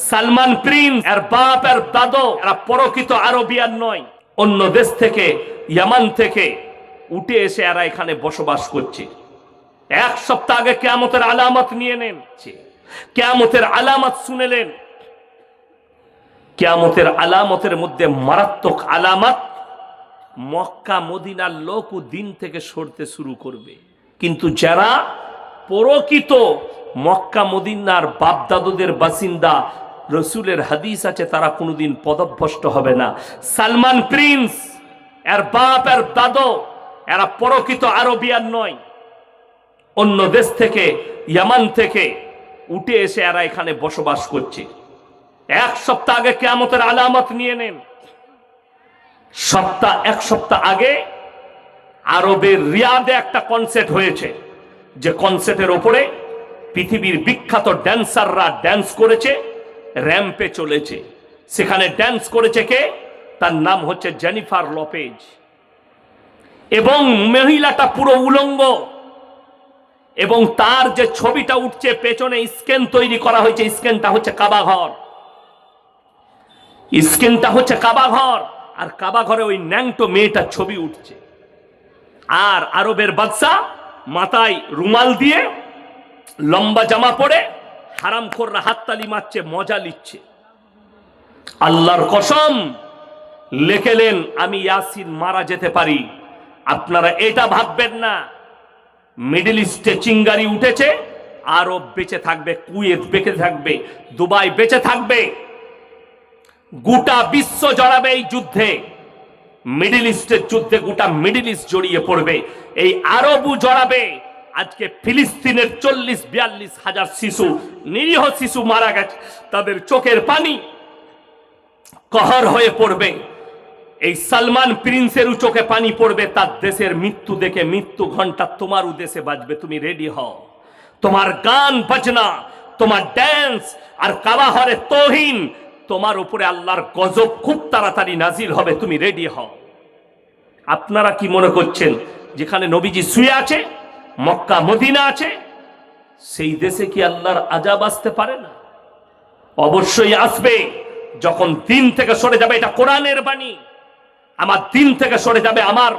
Salman Prince এর বাপ এর দাদু এরা পরকিত আরবিয়ান নয়, অন্য দেশ থেকে ইয়ামান থেকে উঠে এসে এরা এখানে বসবাস করছে। এক সপ্তাহ আগে কিয়ামতের আলামত নিয়ে নেন, কিয়ামতের আলামত শুনেলেন। কিয়ামতের আলামতের মধ্যে মারাত্মক আলামত, মক্কা মদিনার লোক দিন থেকে সরতে শুরু করবে। কিন্তু যারা পরকিত মক্কা মদিনার বাপদাদুদের বাসিন্দা, রসুলের হাদিস আছে, তারা কোনোদিন পদভ্রষ্ট হবে না। সালমান প্রিন্স এর বাপ এর দাদু এরা পরকিত আরবিয়ান নয়, অন্য দেশ থেকে ইয়ামান থেকে উঠে এসে এরা এখানে বসবাস করছে। এক সপ্তাহ আগে কিয়ামতের আলামত নিয়ে নেন। এক সপ্তাহ আগে আরবের রিয়াদে একটা কনসার্ট হয়েছে, যে কনসার্টের ওপরে পৃথিবীর বিখ্যাত ড্যান্সাররা ড্যান্স করেছে, র্যাম্পে চলেছে। সেখানে ড্যান্স করেছে কে? তার নাম হচ্ছে জেনিফার লোপেজ, এবং মহিলাটা পুরো উলঙ্গ, এবং তার যে ছবিটা উঠছে পেছনে স্ক্যান তৈরি করা হয়েছে, স্ক্যানটা হচ্ছে কাবা ঘর, স্ক্যানটা হচ্ছে কাবা ঘর, আর কাবা ঘরে ওই ন্যাংটো মেয়েটার ছবি উঠছে। আর আরবের বাদশা মাথায় রুমাল দিয়ে লম্বা জামা পরে হারামখোররা হাততালি মারছে, মজা নিচ্ছে। আল্লাহর কসম লেখেলেন, আমি ইয়াসিন মারা যেতে পারি। আপনারা এটা ভাববেন না মিডল ইস্টে চিঙ্গারি উঠেছে, আরব বেঁচে থাকবে, কুয়েত বেঁচে থাকবে, দুবাই বেঁচে থাকবে, গোটা বিশ্ব জড়াবে এই যুদ্ধে। মিডল ইস্টের যুদ্ধে গোটা মিডল ইস্ট জড়িয়ে পড়বে, এই আরবও জড়াবে। আজকে ফিলিস্তিনের 40-42 হাজার শিশু, নিরীহ শিশু মারা গেছে, তাদের চোখের পানি কহর হয়ে পড়বে। এই সালমান প্রিন্সেরও চোখে পানি পড়বে, তার দেশের মৃত্যু দেখে। মৃত্যু ঘন্টা তোমারও দেশে বাজবে, তুমি রেডি হও। তোমার গান বাজনা, তোমার ড্যান্স আর কাবাহরে তৌহিন, তোমার উপরে আল্লাহর গজব খুব তাড়াতাড়ি নাজিল হবে, তুমি রেডি হও। আপনারা কি মনে করছেন যেখানে নবীজি শুয়ে আছে, মক্কা মদিনা আছে, সেই দেশে কি আল্লাহর আযাব আসতে পারে না? অবশ্যই আসবে। যখন দিন থেকে সরে যাবে, এটা কোরআনের বাণী, আমার দিন থেকে সরে যাবে, আমার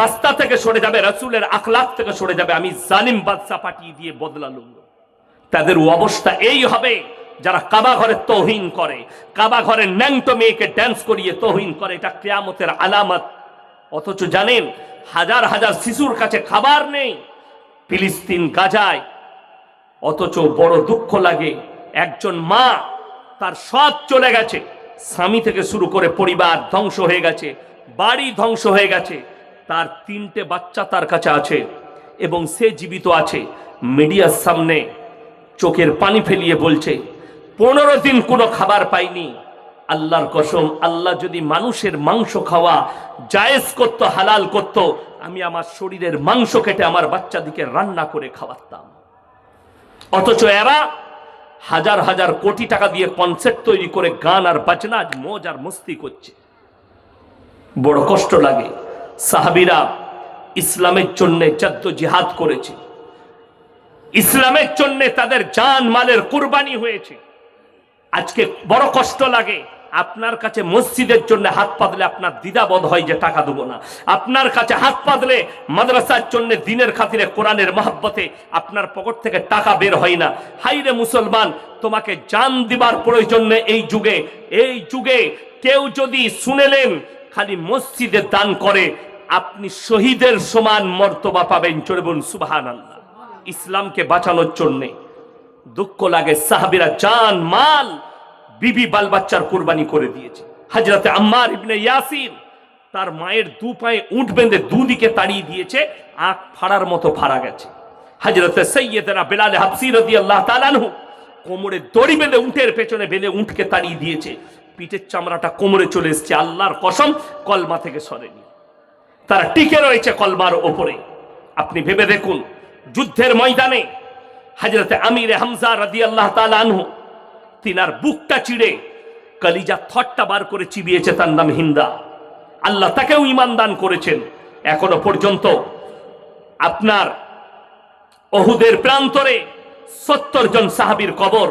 রাস্তা থেকে সরে যাবে, রাসূলের আখলাক থেকে সরে যাবে, আমি জালিম বাদশা পাঠিয়ে দিয়ে বদলালুম। তাদের অবস্থা এই হবে যারা কাবা ঘরে তৌহিন করে, কাবা ঘরে ন্যাংটো মেয়েকে ড্যান্স করিয়ে তৌহিন করে। এটা কিয়ামতের আলামত। অথচ জানেন হাজার হাজার শিশুর কাছে খাবার নেই ফিলিস্তিন গাজায়। অথচ বড় দুঃখ লাগে, একজন মা, তার সব চলে গেছে, স্বামী থেকে শুরু করে পরিবার ধ্বংস হয়ে গেছে, বাড়ি ধ্বংস হয়ে গেছে, তার 3টে বাচ্চা তার কাছে আছে এবং সে জীবিত আছে। মিডিয়ার সামনে চোখের পানি ফেলিয়ে বলছে 15 দিন কোনো খাবার পাইনি। আল্লাহর কসম, আল্লাহ যদি মানুষের মাংস খাওয়া জায়েজ করত, হালাল করত, আমি আমার শরীরের মাংস কেটে আমার বাচ্চাদিকে রান্না করে খাওয়াতাম। অথচ এরা হাজার হাজার কোটি টাকা দিয়ে কনসার্ট তৈরি করে গান আর বাজনা মজ আর মস্তি করছে। বড় কষ্ট লাগে। সাহাবীরা ইসলামের জন্য জদ্দোজিহাদ করেছে, ইসলামের জন্য তাদের জান মালের কুরবানি হয়েছে। আজকে বড় কষ্ট লাগে, আপনার কাছে মসজিদের জন্য হাত পাতলে আপনার দ্বিধাবোধ হয় যে টাকা দেবো না। আপনার কাছে হাত পাতলে মাদ্রাসার জন্য দিনের খাতিরে কোরআনের মহব্বতে আপনার পকেট থেকে টাকা বের হয় না। হাইরে মুসলমান, তোমাকে জান দিবার প্রয়োজন নেই এই যুগে। কেউ যদি শুনেলেন খালি মসজিদে দান করে, আপনি শহীদের সমান মর্তবা পাবেন। চলে বলুন সুবহানাল্লাহ। ইসলামকে বাঁচানোর জন্য দুঃখ লাগে, সাহাবীরা জান মাল বিবি বাল বাচ্চার কুরবানি করে দিয়েছে। হযরতে আম্মার ইবনে ইয়াসির তার মায়ের 2 পায়ে উট বেঁধে দুদিকে তাড়িয়ে দিয়েছে, আঁখ ফাড়ার মতো ফাড়া গেছে। হযরতে সাইয়্যিদনা বেলাল হাবশী রাদিয়াল্লাহু তাআলা আনহু কোমরে দড়ি বেঁধে উটের পেছনে বেঁধে উটকে তাড়িয়ে দিয়েছে, পিঠের চামড়াটা কোমরে চলে এসেছে। আল্লাহর কসম, কলমা থেকে সরেনি, তারা টিকে রয়েছে কলমার ওপরে। আপনি ভেবে দেখুন, যুদ্ধের ময়দানে হযরতে আমির হামজা রাদিয়াল্লাহু তাআলা আনহু তিনার বুকটা চিড়ে কলিজা থটটা বার করে চিবিয়েছে, তার নাম হিন্দা। আল্লাহ তাকেও ঈমান দান করেছেন। এখনো পর্যন্ত আপনার উহুদের প্রান্তরে 70 জন সাহাবীর কবর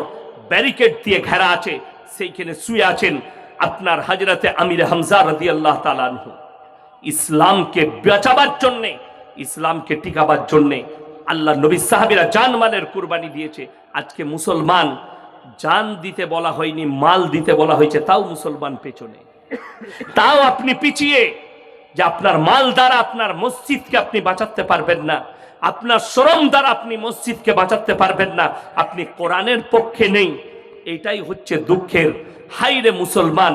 ব্যারিকেড দিয়ে ঘেরা আছে, সেইখানে শুয়ে আছেন আপনার হযরতে আমির হামজা রাদিয়াল্লাহু তাআলা আনহু। ইসলামকে বাঁচাবার জন্যে, ইসলামকে টিকাবার জন্যে আল্লাহ নবী সাহাবীরা জানমালের কুরবানি দিয়েছে। আজকে মুসলমান, জান দিতে বলা হয়নি, মাল দিতে বলা হয়েছে, তাও মুসলমান পেছনে, তাও আপনি পিছিয়ে, যে আপনার মাল দ্বারা আপনার মসজিদকে আপনি বাঁচাতে পারবেন না, আপনার শ্রম দ্বারা আপনি মসজিদকে বাঁচাতে পারবেন না, আপনি কোরআনের পক্ষে নেই। এটাই হচ্ছে দুঃখের। হাইরে মুসলমান,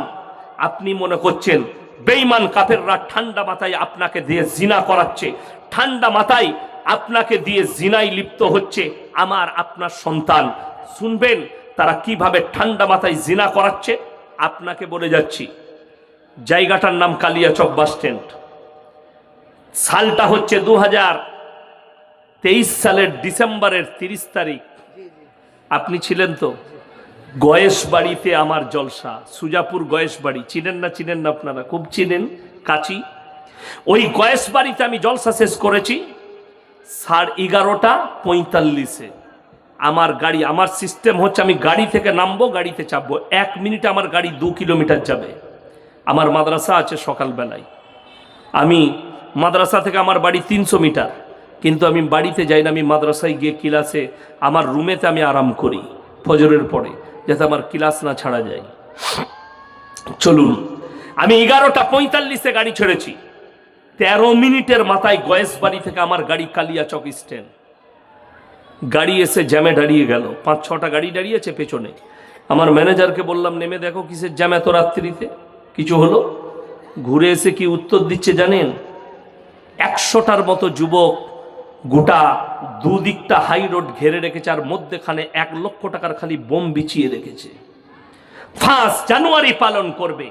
আপনি মনে করছেন বেঈমান কাফেররা ঠান্ডা মাথায় আপনাকে দিয়ে জিনা করাচ্ছে, ঠান্ডা মাথায় আপনাকে দিয়ে জিনায় লিপ্ত হচ্ছে আমার আপনার সন্তান। শুনবেন তারা কিভাবে ঠান্ডা মাথায় জিনা করাচ্ছে। আপনাকে বলে যাচ্ছি, জায়গাটার নাম কালিয়াচক বাস স্ট্যান্ড। সালটা হচ্ছে 2023 সালের ডিসেম্বরের 30 তারিখ। আপনি ছিলেন তো? গয়েশ বাড়িতে আমার জলসা, সুজাপুর গয়েশ বাড়ি, চিনেন না? চিনেন না আপনারা? খুব চিনেন, কাছি। ওই গয়েশ বাড়িতে আমি জলসা শেষ করেছি 11:45-এ। আমার গাড়ি, আমার সিস্টেম হচ্ছে আমি গাড়ি থেকে নামবো, গাড়িতে চাপবো, 1 মিনিটে আমার গাড়ি 2 কিলোমিটার যাবে। আমার মাদ্রাসা আছে সকালবেলায়, আমি মাদ্রাসা থেকে আমার বাড়ি 300 মিটার, কিন্তু আমি বাড়িতে যাই না, আমি মাদ্রাসায় গিয়ে ক্লাসে আমার রুমেতে আমি আরাম করি ফজরের পরে, যাতে আমার ক্লাস না ছাড়া যায়। চলুন, আমি 11:45-এ গাড়ি ছেড়েছি, 13 মিনিটের মাথায় গয়েশ বাড়ি থেকে আমার গাড়ি কালিয়াচক স্ট্যান্ড। গাড়ি এসে জ্যামে দাঁড়িয়ে গেল, 5-6টা গাড়ি দাঁড়িয়েছে পেছনে। আমার ম্যানেজারকে বললাম, নেমে দেখো কিসের জ্যাম এত রাত্রিতে, কিছু হলো? ঘুরে এসে কি উত্তর দিচ্ছে জানেন? 100টার মতো যুবক গোটা দুদিকটা হাই রোড ঘেরে রেখেছে, আর মধ্যেখানে 1 লক্ষ টাকার খালি বোম বিছিয়ে রেখেছে। 5 জানুয়ারি পালন করবে,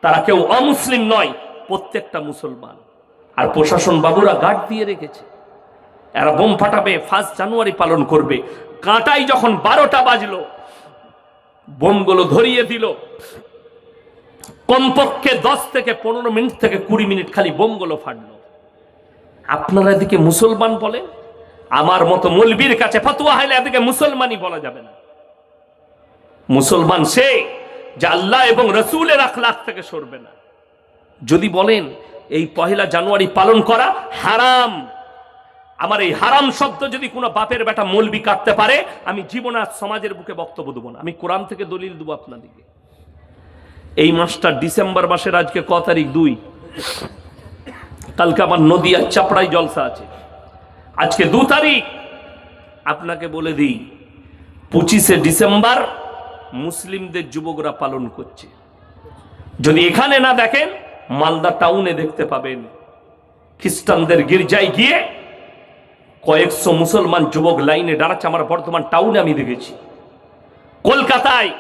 তারা কেউ অমুসলিম নয়, প্রত্যেকটা মুসলমান। আর প্রশাসন বাবুরা গার্ড দিয়ে রেখেছে, এরা বোম ফাটাবে, 5 জানুয়ারি পালন করবে। কাঁটাই যখন 12টা বাজলো, বোমগুলো ধরিয়ে দিল। কমপক্ষে 10 থেকে 15 মিনিট থেকে 20 মিনিট খালি বোমগুলো ফাটলো। আপনারা এদিকে মুসলমান বলে, আমার মতো মৌলবীর কাছে ফতোয়া হলে এদিকে মুসলমানই বলা যাবে না। মুসলমান সে যে আল্লাহ এবং রসুলের আখলাক থেকে সরবে না। যদি বলেন এই 1 জানুয়ারি পালন করা হারাম, আমার এই হারাম শব্দ যদি কোনো বাপের বেটা মৌলবি কাটতে পারে, আমি জীবনে আজ সমাজের বুকে বক্তব্য দেবো না। আমি কোরআন থেকে দলিল দেবো আপনাদেরকে। এই মাসটা ডিসেম্বর মাসের আজকে ক তারিখ? 2। কালকে আমার নদিয়া চাপড়ায় জলসা আছে, আজকে 2 তারিখ। আপনাকে বলে দিই, 25শে ডিসেম্বর মুসলিমদের যুবকরা পালন করছে। যদি এখানে না দেখেন, মালদা টাউনে দেখতে পাবেন। খ্রিস্টানদের গির্জায় গিয়ে কয়েকশো মুসলমান যুবক লাইনে দাঁড়াচ্ছে। আমার বর্তমান টাউনে আমি দেখেছি। কলকাতায়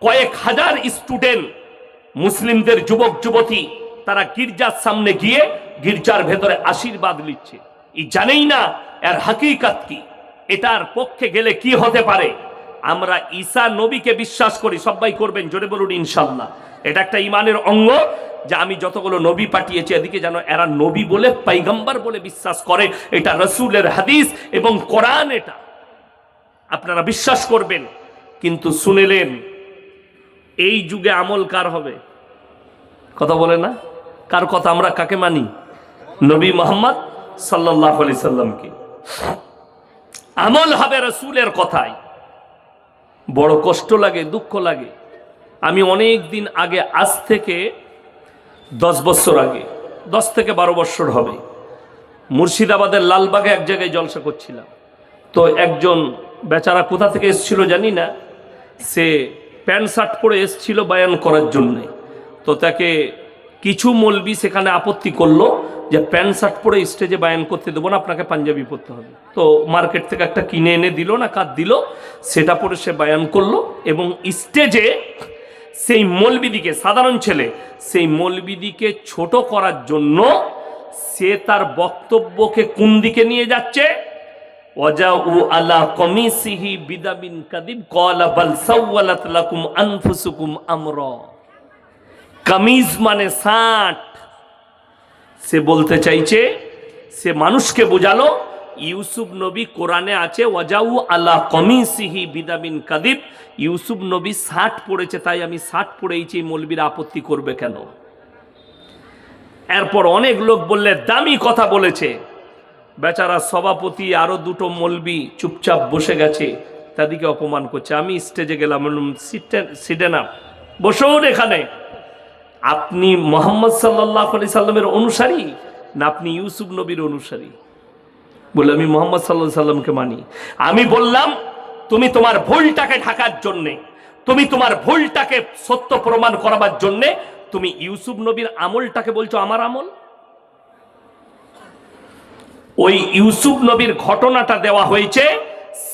কয়েক হাজার স্টুডেন্ট, মুসলিমদের যুবক যুবতী, তারা গির্জার সামনে গিয়ে গির্জার ভেতরে আশীর্বাদ নিচ্ছে। এই জানেই না এর হাকিকত কি, এটার পক্ষে গেলে কি হতে পারে। আমরা ঈসা নবীকে বিশ্বাস করি, সবাই করবেন, জোরে বলুন ইনশাআল্লাহ। এটা একটা ইমানের অঙ্গ, যে আমি যতগুলো নবী পাঠিয়েছি এদিকে যেন এরা নবী বলে, পয়গম্বর বলে বিশ্বাস করে। এটা রাসূলের হাদিস এবং কোরআন, এটা আপনারা বিশ্বাস করবেন। কিন্তু শুনেলেন, এই যুগে আমল কার হবে? কথা বলে না, কার কথা? আমরা কাকে মানি? নবী মুহাম্মদ সাল্লাল্লাহু আলাইহি সাল্লামকে। আমল হবে রাসূলের কথায়। বড় কষ্ট লাগে, দুঃখ লাগে। আমি অনেক দিন আগে, আজ থেকে 10 বছর আগে, 10 থেকে 12 বছর হবে, মুর্শিদাবাদের লালবাগে এক জায়গায় জলসা করছিলাম। তো একজন বেচারা কোথা থেকে এসেছিল জানি না, সে প্যান্ট শার্ট পরে এসেছিল বায়ান করার জন্যে। তো তাকে কিছু মৌলবি সেখানে আপত্তি করলো যে প্যান্ট শার্ট পরে স্টেজে বায়ান করতে দেবো না, আপনাকে পাঞ্জাবি পরতে হবে। তো মার্কেট থেকে একটা কিনে এনে দিল না কার দিল, সেটা পরে সে বায়ান করলো। এবং স্টেজে সেই মৌলবিদিকে, সাধারণ ছেলে, সেই মৌলবিদিকে ছোট করার জন্য সে তার বক্তব্যকে কোন দিকে নিয়ে যাচ্ছে? ওয়াজাউ আলা কমিসিহি বিদাবিন কাদিব ক্বালা বাল সাওয়ালাত লাকুম আনফুসুকুম আমরা। কামিজ মানে শার্ট। সে বলতে চাইছে, সে মানুষকে বোঝালো ইউসুফ নবী কোরআনে আছে ওয়াজাউ আলা কমিসিহি বিদামিন কাদিব, ইউসুফ নবী 60 পড়েছে তাই আমি 60 পড়েইছি, মৌলবীরা আপত্তি করবে কেন? এরপর অনেক লোক বললে দামি কথা বলেছে, বেচারা সভাপতি আরো দুটো মৌলবী চুপচাপ বসে গেছে, তাদেরকে অপমান করছে। আমি স্টেজে গেলাম, সিটে না, বসুন এখানে। আপনি মোহাম্মদ সাল্লাল্লাহু আলাইহি সাল্লামের অনুসারী না আপনি ইউসুফ নবীর অনুসারী? বলে আমি মোহাম্মদ সাল্লাল্লাহু আলাইহি সাল্লামকে মানি। আমি বললাম তুমি তোমার ভুলটাকে ঢাকার জন্যে, তুমি তোমার ভুলটাকে সত্য প্রমাণ করাবার জন্যে তুমি ইউসুফ নবীর আমলটাকে বলছো আমার আমল। ওই ইউসুফ নবীর ঘটনাটা দেওয়া হয়েছে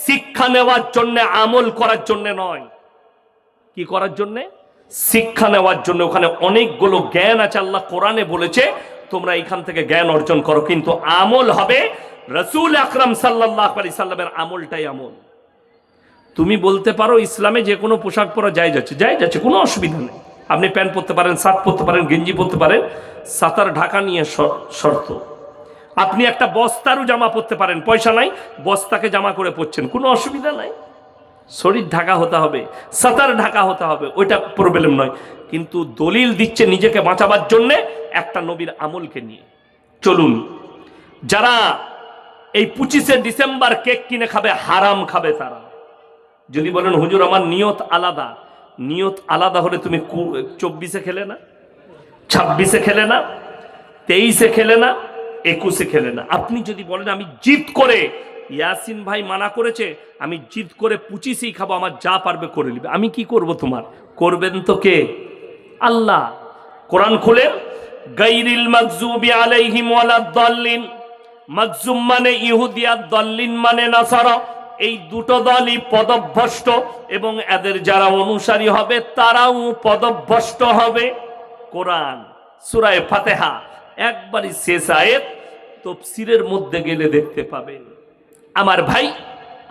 শিক্ষা নেওয়ার জন্য, আমল করার জন্য নয়। কি করার জন্য? শিক্ষা নেওয়ার জন্য। ওখানে অনেকগুলো জ্ঞান আছে, আল্লাহ কোরআনে বলেছে তোমরা এখান থেকে জ্ঞান অর্জন করো, কিন্তু আমল হবে রাসূল আকরাম সাল্লাল্লাহু আলাইহি সাল্লামের আমলটাই আমল। তুমি বলতে পারো ইসলামে যে কোনো পোশাক পরা জায়েজ আছে, জায়েজ আছে, কোনো অসুবিধা নেই। আপনি প্যান্ট পরতে পারেন, শার্ট পরতে পারেন, গেঞ্জি পরতে পারেন, সাতার ঢাকা নিয়ে শর্ত। আপনি একটা বস্তারও জামা পরতে পারেন, পয়সা নাই, বস্তাকে জামা করে পরছেন, কোনো অসুবিধা নাই। শরীর ঢাকা হতে হবে, সাতার ঢাকা হতে হবে, ওইটা প্রবলেম নয়। কিন্তু দলিল দিচ্ছে নিজেকে বাঁচাবার জন্যে একটা নবীর আমলকে নিয়ে। চলুন, যারা এই 25শে ডিসেম্বর কেক কিনে খাবে, হারাম খাবে তারা। যদি বলেন হুজুর আমার নিয়ত আলাদা, নিয়ত আলাদা হলে তুমি 24শে খেলে না, 26শে খেলে না, 23শে খেলে না, 21শে খেলে না। আপনি যদি বলেন আমি জিদ করে, ইয়াসিন ভাই মানা করেছে, আমি জিদ করে 25ই খাবো, আমার যা পারবে করে নিবে, আমি কি করব? তোমার করবেন তো কে? আল্লাহ। কোরআন খুলে গায়রিল মাগজুবি আলাইহিম ওয়ালাদ-দাল্লিন, মাগজুম মানে ইহুদি আর দাল্লিন মানে নাসারা, এই দুটো দলই পদভ্রষ্ট এবং এদের যারা অনুসারী হবে তারাও পদভ্রষ্ট হবে। কোরআন সূরা ফাতিহা একবারই শেষ আয়াত, তাফসীরের মধ্যে গেলে দেখতে পাবেন। আমার ভাই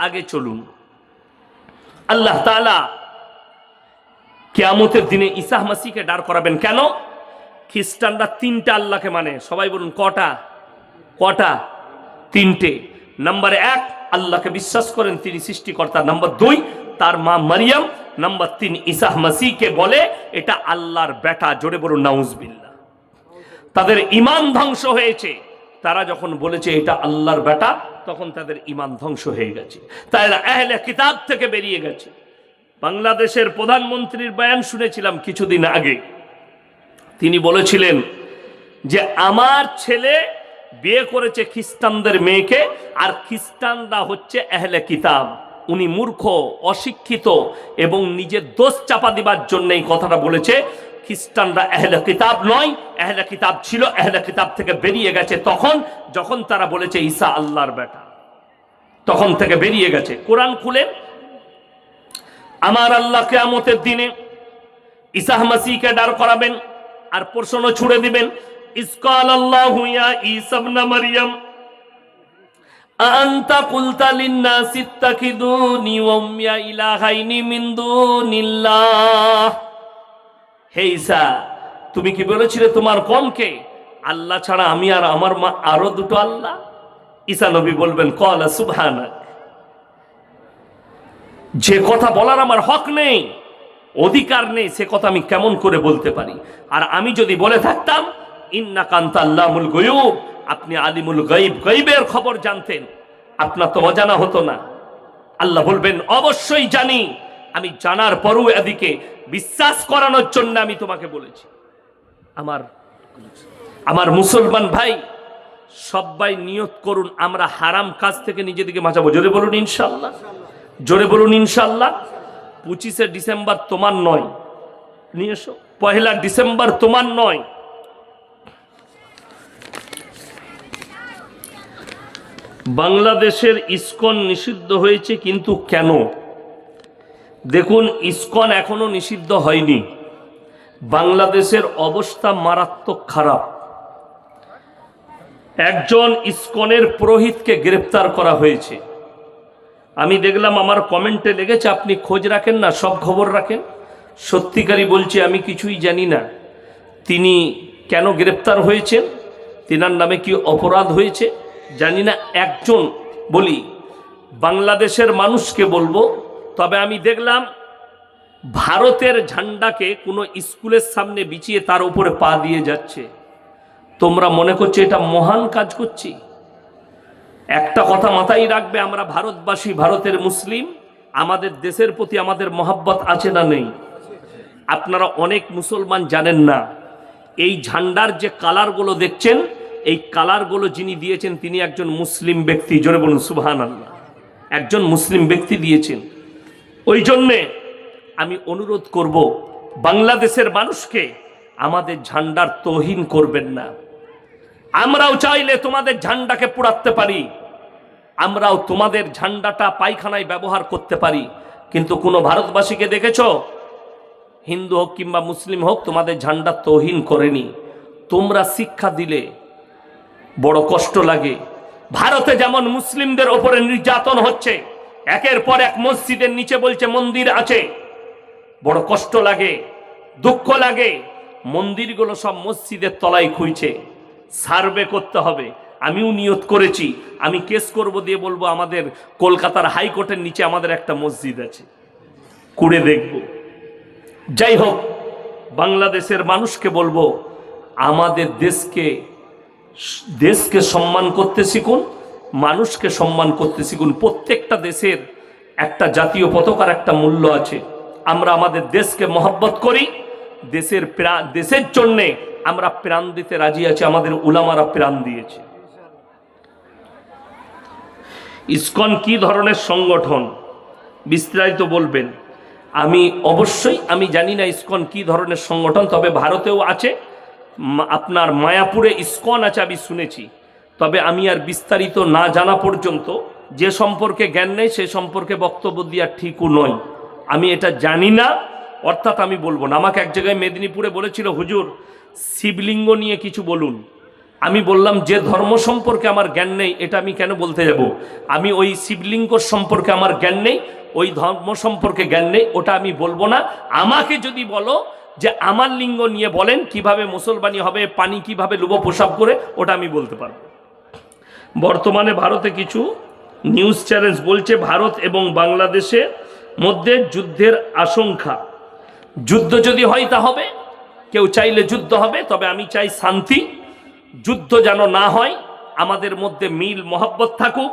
আগে চলুন, আল্লাহ তাআলা কিয়ামতের দিনে ঈসা মাসীহকে দাঁড় করাবেন। কেন? খ্রিস্টানরা 3টা আল্লাহকে মানে, সবাই বলুন কটা? কটা? 3টে। নাম্বার 1 আল্লাহকে বিশ্বাস করেন তিনি সৃষ্টিকর্তা, নাম্বার 2 তার মা মারিয়াম, নাম্বার 3 ঈসা মাসীহকে বলে এটা আল্লাহর বেটা। জোরে বলুন নাউজুবিল্লাহ। তাদের ঈমান ধ্বংস হয়েছে, তারা যখন বলেছে এটা আল্লাহর বেটা তখন তাদের ঈমান ধ্বংস হয়ে গেছে, তারা আহলে কিতাব থেকে বেরিয়ে গেছে। বাংলাদেশের প্রধানমন্ত্রীর বয়ান শুনেছিলাম কিছুদিন আগে, তিনি বলেছিলেন যে আমার ছেলে বিয়ে করেছে খ্রিস্টানদের মেয়েকে, আর খ্রিস্টানরা হচ্ছে আহলে কিতাব। উনি মূর্খ, অশিক্ষিত এবং নিজের দোষ চাপা দিবার জন্য এই কথাটা বলেছে। খ্রিস্টানরা আহলে কিতাব নয়, আহলে কিতাব ছিল, আহলে কিতাব থেকে বেরিয়ে গেছে তখন যখন তারা বলেছে ঈসা আল্লাহর বেটা, তখন থেকে বেরিয়ে গেছে। কোরআন খুলে আমার আল্লাহ কিয়ামতের দিনে ঈসা মাসীহকে দাঁড় করাবেন আর প্রশ্ন ছুড়ে দিবেন, ইসকাল আল্লাহু ইয়া ঈসা ইবনে মারইয়াম আনতা কুলতা লিন-নাসি ইত্তাখিদুনি ওয়া উম্মিয়া ইলাহাইনি মিন দুনিল্লাহ। হে ঈসা, তুমি কি বলেছিলে তোমার কওমকে আল্লাহ ছাড়া আমি আর আমার মা আরো দুটো আল্লাহ? ঈসা নবী বলবেন ক্বালা সুবহানাক, যে কথা বলার আমার হক নেই, অধিকার নেই, সে কথা আমি কেমন করে বলতে পারি? আর আমি যদি বলে থাকতাম ইন্নাকা আনতা আল্লামুল গায়ুব, আপনি আলিমুল গায়ব, গায়বের খবর জানতেন, আপনার তো অজানা হতো না। আল্লাহ বলবেন অবশ্যই জানি, আমি জানার পরও এদিকে বিশ্বাস করানোর জন্য আমি তোমাকে বলেছি। আমার মুসলমান ভাই, সবাই নিয়ত করুন আমরা হারাম কাজ থেকে নিজেদেরকে বাঁচাবো। জোরে বলুন ইনশাআল্লাহ, জোরে বলুন ইনশাআল্লাহ। 25শে ডিসেম্বর তোমার নয়, নিয়ে এসো। 1 ডিসেম্বর তোমার নয়। বাংলাদেশের ইসকন নিষিদ্ধ হয়েছে, কিন্তু কেন? দেখুন, ইসকন এখনো নিষিদ্ধ হয়নি। বাংলাদেশের অবস্থা মারাত্মক খারাপ। একজন ইসকনের পুরোহিতকে গ্রেফতার করা হয়েছে। আমি দেখলাম, আমার কমেন্টে লেগেছে আপনি খোঁজ রাখেন না, সব খবর রাখেন। সত্যিকারই বলছি আমি কিছুই জানি না তিনি কেন গ্রেফতার হয়েছেন, তিনার নামে কি অপরাধ হয়েছে জানি না একজন বলি বাংলাদেশের মানুষকে বলবো, তবে আমি দেখলাম ভারতের ঝান্ডাকে কোনো স্কুলের সামনে বিছিয়ে তার উপরে পা দিয়ে যাচ্ছে। তোমরা মনে করছো এটা মহান কাজ করছি? একটা কথা মাথায় রাখবে, আমরা ভারতবাসী, ভারতের মুসলিম, আমাদের দেশের প্রতি আমাদের মহাব্বত আছে না নেই? আপনারা অনেক মুসলমান জানেন না, এই ঝান্ডার যে কালারগুলো দেখছেন, এই কালারগুলো যিনি দিয়েছেন তিনি একজন মুসলিম ব্যক্তি। জোরে বলুন সুবহানাল্লাহ। একজন মুসলিম ব্যক্তি দিয়েছেন। ওই জন্যে আমি অনুরোধ করব বাংলাদেশের মানুষকে, আমাদের ঝান্ডার তৌহিন করবেন না। আমরাও চাইলে তোমাদের ঝান্ডাকে পোড়াতে পারি, আমরাও তোমাদের ঝান্ডাটা পায়খানায় ব্যবহার করতে পারি, কিন্তু কোনো ভারতবাসীকে দেখেছ, হিন্দু হোক কিংবা মুসলিম হোক, তোমাদের ঝান্ডা তৌহিন করেনি। তোমরা শিক্ষা দিলে বড় কষ্ট লাগে। ভারতে যেমন মুসলিমদের ওপরে নির্যাতন হচ্ছে, একের পর এক মসজিদের নিচে বলছে মন্দির আছে, বড় কষ্ট লাগে, দুঃখ লাগে। মন্দিরগুলো সব মসজিদের তলায় খুঁজছে। সার্ভে করতে হবে। আমিও নিয়ত করেছি, আমি কেস করব, দিয়ে বলবো আমাদের কলকাতার হাইকোর্টের নিচে আমাদের একটা মসজিদ আছে, কুড়ে দেখব। যাই হোক, বাংলাদেশের মানুষকে বলবো আমাদের দেশকে সম্মান করতে শিখুন, মানুষকে সম্মান করতে শিখুন। প্রত্যেকটা দেশের একটা জাতীয় পতাকার একটা মূল্য আছে। আমরা আমাদের দেশকে মহব্বত করি, দেশের জন্যে আমরা প্রাণ দিতে রাজি আছি। আমাদের উলামারা প্রাণ দিয়েছে। ইসকন কি ধরনের সংগঠন বিস্তারিত বলবেন? আমি জানি না ইসকন কি ধরনের সংগঠন, তবে ভারতেও আছে, আপনার মায়াপুরে ইসকন আছে আমি শুনেছি। তবে আমি আর বিস্তারিত না জানা পর্যন্ত, যে সম্পর্কে জ্ঞান নেই সে সম্পর্কে বক্তব্য দেওয়া ঠিকও নয়। আমি এটা জানি না, অর্থাৎ আমি বলবো না। আমাকে এক জায়গায় মেদিনীপুরে বলেছিল, হুজুর শিবলিঙ্গ নিয়ে কিছু বলুন। আমি বললাম যে ধর্ম সম্পর্কে আমার জ্ঞান নেই এটা আমি কেন বলতে যাব? আমি ওই শিবলিঙ্গ সম্পর্কে আমার জ্ঞান নেই, ওই ধর্ম সম্পর্কে জ্ঞান নেই, ওটা আমি বলবো না। আমাকে যদি বলো যে আমার লিঙ্গ নিয়ে বলেন, কিভাবে মুসলমানি হবে, পানি কিভাবে লুবো প্রসাব করে, ওটা আমি বলতে পারবো। বর্তমানে ভারতে কিছু নিউজ চ্যানেল বলছে ভারত এবং বাংলাদেশের মধ্যে যুদ্ধের আশঙ্কা। যুদ্ধ যদি হয় তা হবে, কেউ চাইলে যুদ্ধ হবে, তবে আমি চাই শান্তি। যুদ্ধ যেন না হয়, আমাদের মধ্যে মিল মহব্বত থাকুক,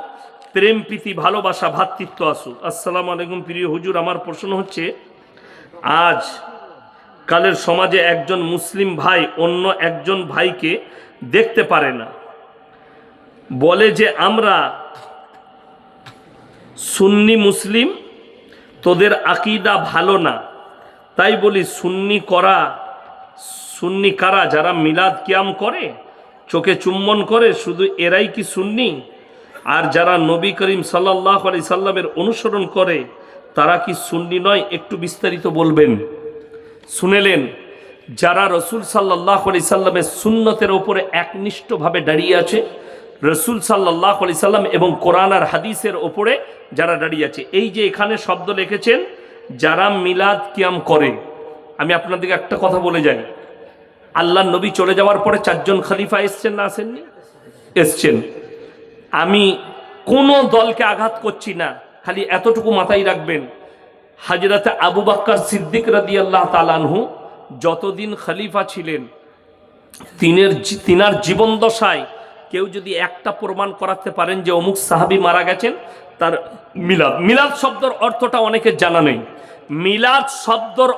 প্রেম প্রীতি ভালোবাসা ভ্রাতৃত্ব আসুক। আসসালামু আলাইকুম প্রিয় হুজুর, আমার প্রশ্ন হচ্ছে, আজ কালের সমাজে একজন মুসলিম ভাই অন্য একজন ভাইকে দেখতে পারে না, বলে যে আমরা সুন্নি মুসলিম, তোদের আকীদা ভালো না। তাই বলি সুন্নি কারা? যারা মিলাদ কিয়াম করে, চোখে চুম্বন করে, শুধু এরাই কি সুন্নি? আর যারা নবী করিম সাল্লাল্লাহু আলাইহি সাল্লামের অনুসরণ করে তারা কি সুন্নি নয়? একটু বিস্তারিত বলবেন। শুনেলেন, যারা রসুল সাল্লাল্লাহু আলাইহি সাল্লামের সুন্নতের ওপরে একনিষ্ঠভাবে দাঁড়িয়ে আছে, রসুল সাল্লাল্লাহু আলাইহি সাল্লাম এবং কোরআন আর হাদিসের ওপরে যারা দাঁড়িয়ে আছে। এই যে এখানে শব্দ লিখেছেন যারা মিলাদ কিয়াম করে, আমি আপনাদেরকে একটা কথা বলে যাই, আল্লাহ নবী চলে যাওয়ার পরে 4 জন খলিফা এসছেন না আসেননি? এসছেন। আমি কোনো দলকে আঘাত করছি না, খালি এতটুকু মাথায় রাখবেন, হযরত আবু বকর সিদ্দিক রাদিয়াল্লাহু তাআলা আনহু যতদিন খলিফা ছিলেন, তিনার জীবন দশায় কেউ যদি একটা প্রমাণ করাতে পারেন যে অমুক সাহাবী মারা গেছেন, তার মিলাদ শব্দের অর্থটা অনেকের জানা নেই। মিলাদ শব্দর